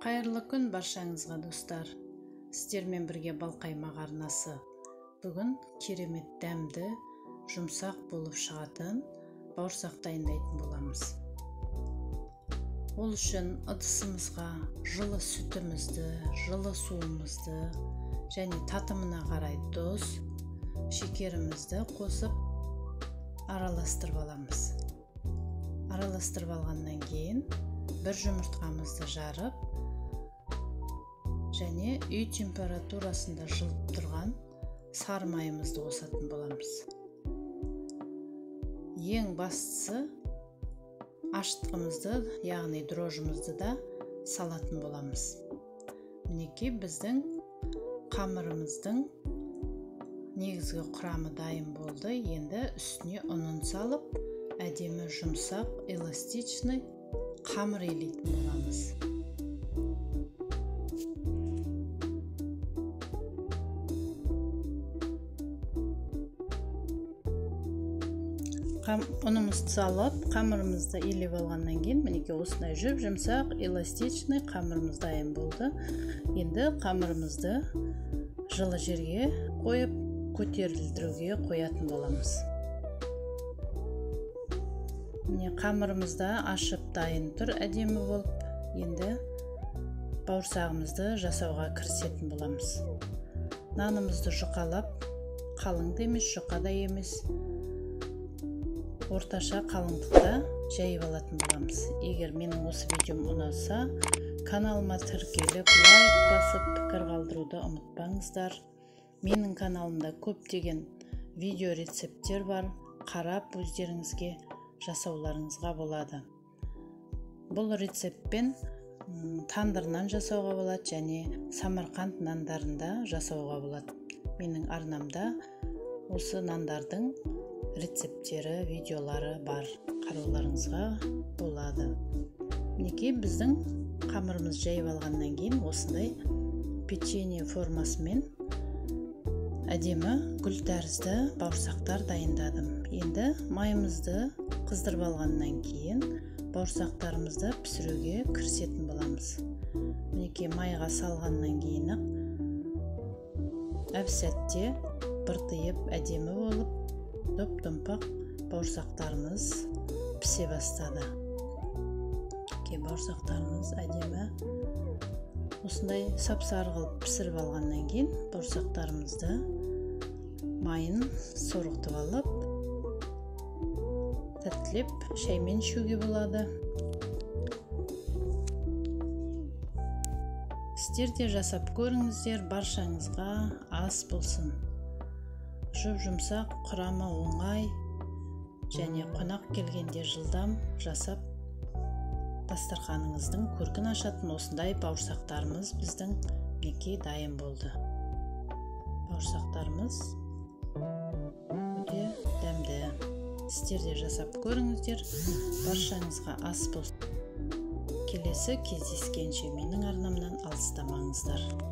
Қайырлы күн баршаңызға достар. Сіздермен бірге Балқаймақ арнасы. Бүгін керемет дәмді, жұмсақ болып шығатын бауырсақ дайындайтын боламыз. Ол үшін ыдысымызға жылы сүтімізді, жылы суымызды және татымына қарай тұз, шекерімізді қосып араластырып аламыз. Араластырып алғаннан кейін бір жұмыртқамызды жарып және үй температурасында жылып тұрған сары майымызды қосатын боламыз. Ең бастысы аштығымызды, яғни дрожжымызды да салатын боламыз. Мінекей біздің қамырымыздың негізгі құрамы дайын болды. Енді үстіне ұнын салып, әдемі жұмсақ, эластичный қамыр илейтін боламыз. Ұнымызды салып, қамырымызды илеп алғаннан кейін, мінекей осындай жұмсақ, эластичный қамырымыз дайын болды. Енді қамырымызды жылы жерге қойып, көтерілдіруге қоятын боламыз. Міне қамырымызды ашып дайын тұр, әдемі болып. Енді бауырсағымызды жасауға кірісетін боламыз. Нанымызды жұқалап, қалың да емес, жұқа да емес, орташа қалыңдықта жайып алатын боламыз. Егер менің осы видеом ұнаса, каналыма тіркеліп, лайк басып, пікір қалдыруды ұмытпаңыздар. Менің каналымда көптеген видео рецепттер бар, қарап өздеріңізге жасауларыңызға болады. Бұл рецептпен тандыр нан жасауға болады және Самарқанд нандарында жасауға болады. Менің арнамда осы нандардың рецепттері, видеолары бар, қарауларыңызға болады. Мінекей біздің қамырымыз жайып алғаннан кейін осындай печенье формасымен әдемі гүл тәрізді бауырсақтар дайындадым. Енді майымызды қыздырып алғаннан кейін бауырсақтарымызды пісіруге кірісетін боламыз. Мінекей майға салғаннан кейін әп-сәтте быртиып әдемі болып доп-домпақ бауырсақтарымыз пісе бастады. Бауырсақтарымыз әдемі осындай сап-сары қылып пісіріп алғаннан кейін бауырсақтарымызды майын сорғытып алып, тәттілеп шаймен ішуге болады. Сіздер де жасап көріңіздер, баршаңызға ас болсын. Жұмсақ, құрамы оңай және қонақ келгенде жылдам жасап дастарханыңыздың көркін ашатын осындай бауырсақтарымыз біздің мінекей дайын болды. Бауырсақтарымыз өте дәмді. Сіздер де жасап көріңіздер, баршаңызға ас болсын. Келесі кездескенше менің арнамнан алыстамаңыздар.